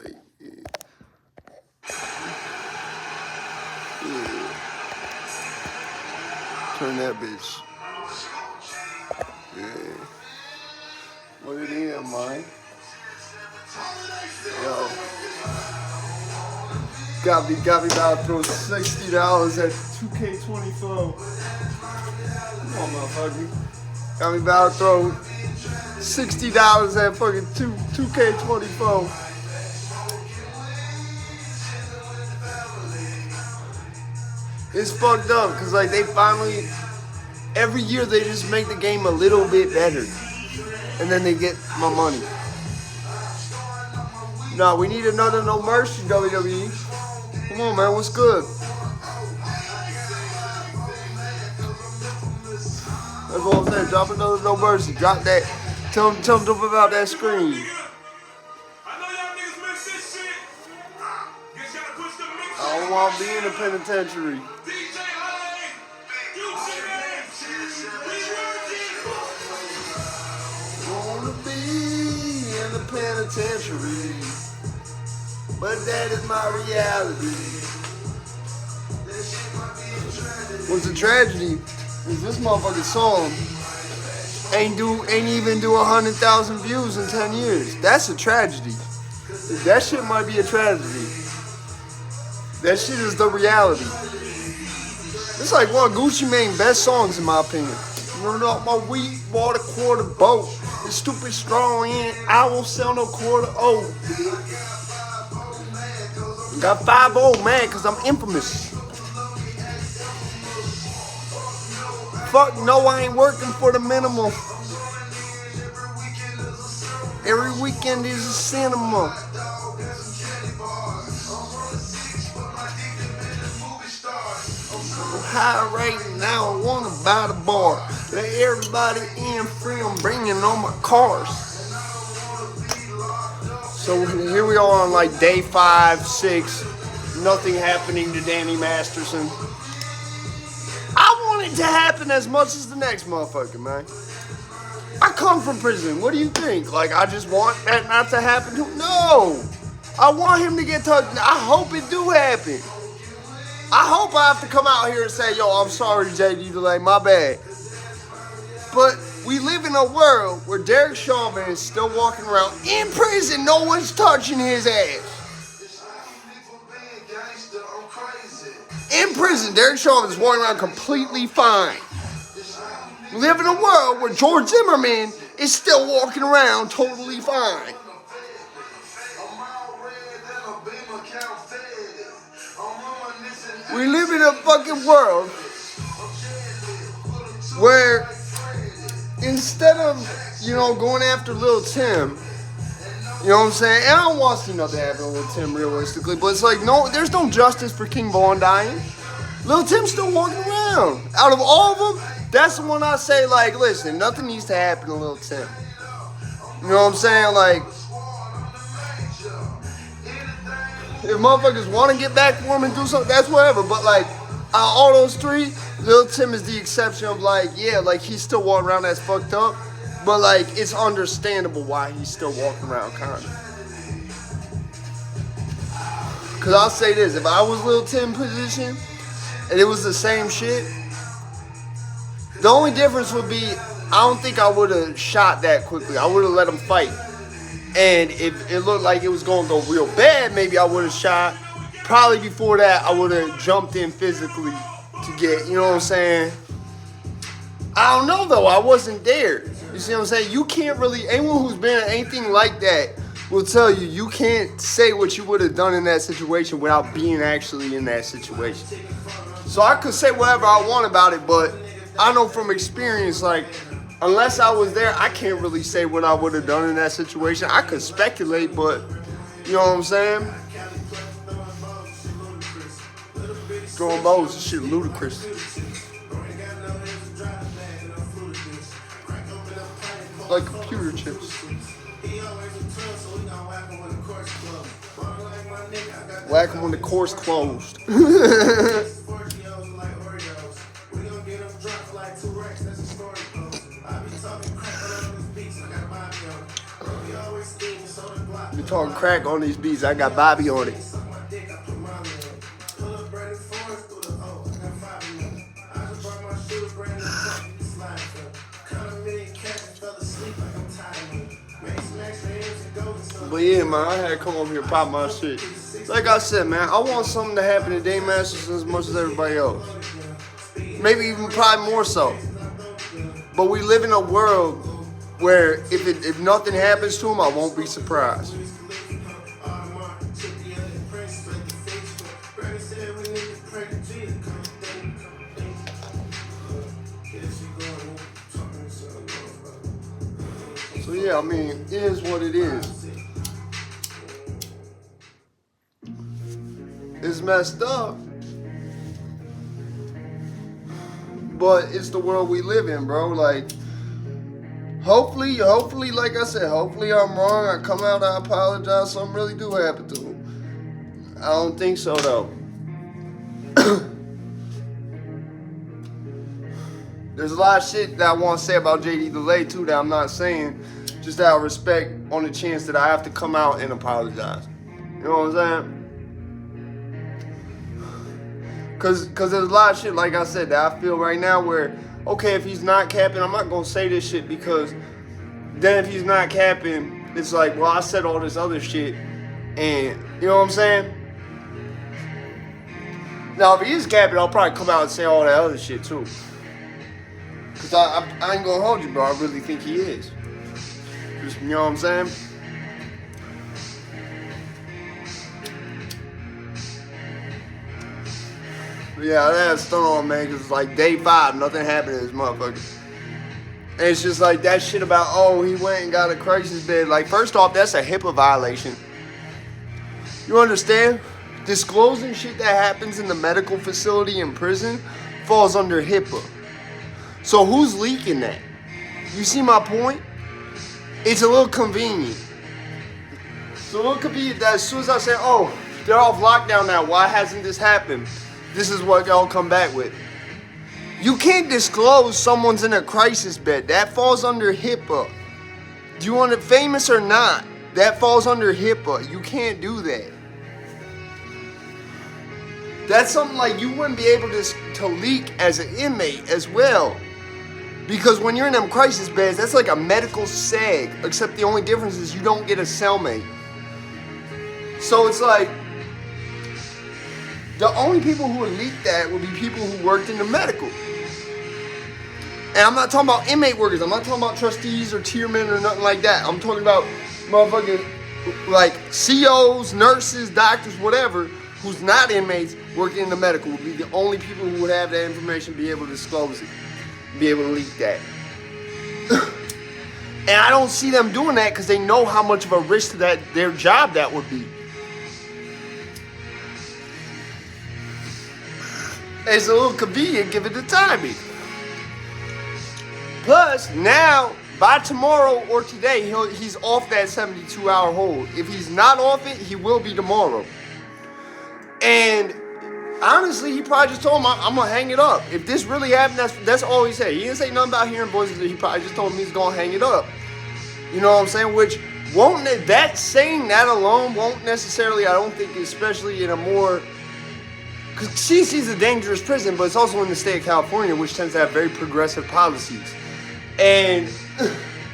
like, yeah. Turn that bitch. Yeah. What it is, man? Yo. Got me about to throw $60 at 2K24. Come on, motherfucker. Got me about to throw $60 at fucking 2K24. It's fucked up because like they finally, every year they just make the game a little bit better, and then they get my money. No, we need another No Mercy, WWE. Come on, man, what's good? That's what I'm saying. Drop another No Mercy. Drop that. Tell them about that screen. I don't want to be in the penitentiary. Want to be in the penitentiary, but that is my reality. What's the tragedy is this motherfucking song ain't even do 100,000 views in 10 years. That's a tragedy. That shit might be a tragedy. That shit is the reality. It's like one of Gucci Mane's best songs in my opinion. Run off my weed, bought a quarter boat. It's stupid strong in, I won't sell no quarter old. Got 5-0 mad cause I'm infamous. Fuck no, I ain't working for the minimum. Every weekend is a cinema. I'm high right now, I wanna buy the bar. Let everybody in free, I'm bringing on my cars. So here we are on like day 5, 6. Nothing happening to Danny Masterson. I want it to happen as much as the next motherfucker, man. I come from prison. What do you think? Like, I just want that not to happen to him? No. I want him to get touched. I hope it do happen. I hope I have to come out here and say, yo, I'm sorry, JD Delay, my bad. But we live in a world where Derek Chauvin is still walking around in prison. No one's touching his ass. In prison, Derek Chauvin is walking around completely fine. We live in a world where George Zimmerman is still walking around totally fine. We live in a fucking world where instead of, going after Lil Tim, you know what I'm saying? And I don't want to see nothing happen to Lil Tim realistically, but it's like, no, there's no justice for King Von dying. Lil Tim's still walking around. Out of all of them, that's the one I say, like, listen, nothing needs to happen to Lil Tim. You know what I'm saying? Like, if motherfuckers want to get back for him and do something, that's whatever. But, like, out of all those three, Lil Tim is the exception of, like, yeah, like, he's still walking around that's fucked up. But, like, it's understandable why he's still walking around, kind of. Because I'll say this. If I was Lil Tim's position and it was the same shit, the only difference would be I don't think I would have shot that quickly. I would have let him fight. And if it looked like it was going to go real bad, maybe I would have shot. Probably before that, I would have jumped in physically to get, you know what I'm saying? I don't know, though. I wasn't there. You see what I'm saying? You can't really, anyone who's been in anything like that will tell you, you can't say what you would have done in that situation without being actually in that situation. So I could say whatever I want about it, but I know from experience, like, unless I was there, I can't really say what I would have done in that situation. I could speculate, but, you know what I'm saying? Throwing bows, this shit ludicrous. Like computer chips. Whack them when the course closed. be talking crack on these beats. I got Bobby on it. But yeah, man, I had to come over here and pop my shit. Like I said, man, I want something to happen to Dave Masterson as much as everybody else. Maybe even probably more so. But we live in a world where if nothing happens to him, I won't be surprised. So yeah, I mean, it is what it is. It's messed up. But it's the world we live in, bro. Like, hopefully, like I said, hopefully I'm wrong. I come out, I apologize, something really do happen to him. I don't think so, though. There's a lot of shit that I want to say about JD Delay, too, that I'm not saying, just out of respect on the chance that I have to come out and apologize. You know what I'm saying? Cause there's a lot of shit, like I said, that I feel right now where, okay, if he's not capping, I'm not gonna say this shit because then if he's not capping, it's like, well, I said all this other shit, and you know what I'm saying? Now, if he is capping, I'll probably come out and say all that other shit too. Cause I ain't gonna hold you, bro. I really think he is. Just, you know what I'm saying? Yeah, that's stunned on, man, because it's like day 5, nothing happened to this motherfucker. And it's just like that shit about, oh, he went and got a crisis bed. Like, first off, that's a HIPAA violation. You understand? Disclosing shit that happens in the medical facility in prison falls under HIPAA. So who's leaking that? You see my point? It's a little convenient. So a little convenient that as soon as I say, oh, they're off lockdown now, why hasn't this happened? This is what y'all come back with. You can't disclose someone's in a crisis bed. That falls under HIPAA. Do you want it famous or not? That falls under HIPAA. You can't do that. That's something like you wouldn't be able to leak as an inmate as well. Because when you're in them crisis beds, that's like a medical seg. Except the only difference is you don't get a cellmate. So it's like, the only people who would leak that would be people who worked in the medical. And I'm not talking about inmate workers. I'm not talking about trustees or tiermen or nothing like that. I'm talking about motherfucking like COs, nurses, doctors, whatever, who's not inmates working in the medical would be the only people who would have that information, be able to disclose it, be able to leak that. And I don't see them doing that because they know how much of a risk to their job that would be. It's a little convenient given the timing. Plus, now, by tomorrow or today, he's off that 72-hour hold. If he's not off it, he will be tomorrow. And honestly, he probably just told him, I'm going to hang it up. If this really happened, that's all he said. He didn't say nothing about hearing voices. He probably just told him he's going to hang it up. You know what I'm saying? Which won't, that saying that alone won't necessarily, I don't think, especially in a more, because CC's a dangerous prison, but it's also in the state of California, which tends to have very progressive policies. And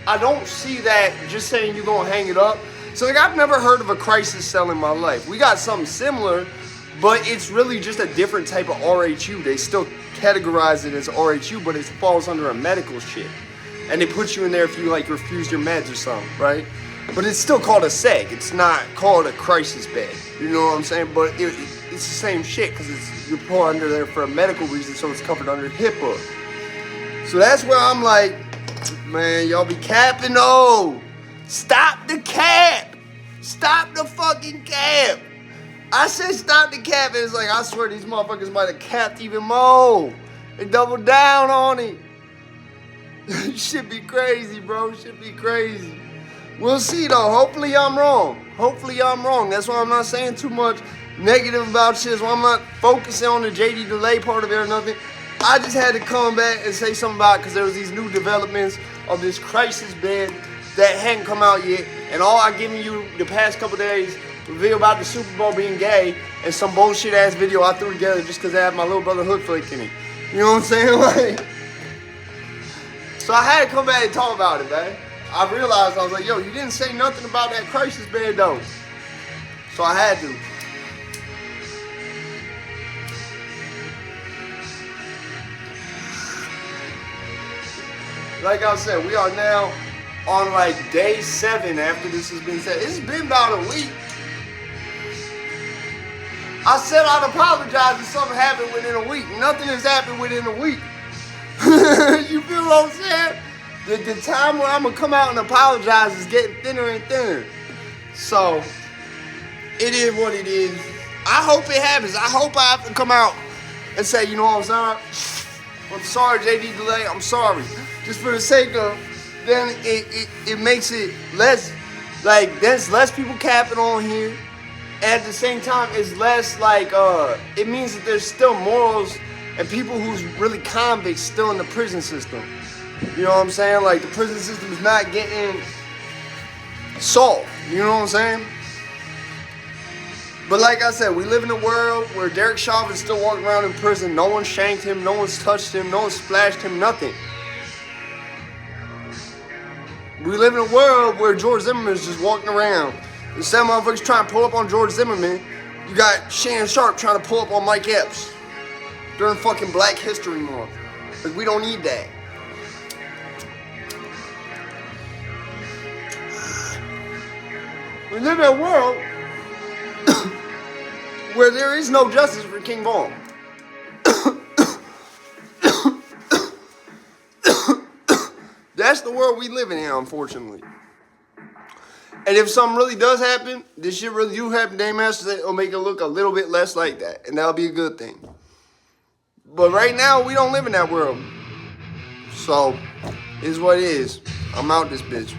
I don't see that just saying you're going to hang it up. So, like, I've never heard of a crisis cell in my life. We got something similar, but it's really just a different type of RHU. They still categorize it as RHU, but it falls under a medical shit. And they put you in there if you, like, refuse your meds or something, right? But it's still called a seg. It's not called a crisis bed. You know what I'm saying? But it's the same shit because you're put under there for a medical reason, so it's covered under HIPAA. So that's where I'm like, man, y'all be capping though. Stop the cap. Stop the fucking cap. I said stop the cap, and it's like, I swear these motherfuckers might have capped even more. They doubled down on it. Shit be crazy, bro. Shit be crazy. We'll see, though. Hopefully I'm wrong. Hopefully I'm wrong. That's why I'm not saying too much negative about shit. That's why I'm not focusing on the JD Delay part of it or nothing. I just had to come back and say something about it because there was these new developments of this crisis bed that hadn't come out yet, and all I given you the past couple days, a video about the Super Bowl being gay, and some bullshit ass video I threw together just because I had my little brother Hood Flake in it. You know what I'm saying? Like, so I had to come back and talk about it, man. I realized, I was like, yo, you didn't say nothing about that crisis bed though. So I had to. Like I said, we are now on like day 7 after this has been said. It's been about a week. I said I'd apologize if something happened within a week. Nothing has happened within a week. You feel what I'm saying? The time where I'm going to come out and apologize is getting thinner and thinner. So, it is what it is. I hope it happens. I hope I have to come out and say, you know what I'm sorry, JD Delay, I'm sorry. Just for the sake of, then it makes it less, like, there's less people capping on here. And at the same time, it's less like, it means that there's still morals and people who's really convicts still in the prison system. You know what I'm saying? Like, the prison system is not getting solved. You know what I'm saying? But like I said, we live in a world where Derek Chauvin is still walking around in prison. No one shanked him. No one's touched him. No one splashed him. Nothing. We live in a world where George Zimmerman is just walking around. Instead of motherfuckers trying to pull up on George Zimmerman, you got Shannon Sharp trying to pull up on Mike Epps during fucking Black History Month. Like, we don't need that. We live in a world where there is no justice for King Von. That's the world we live in here, unfortunately. And if something really does happen, this shit really do happen, Dame Masterson, it'll make it look a little bit less like that. And that'll be a good thing. But right now, we don't live in that world. So, it is what it is. I'm out this bitch.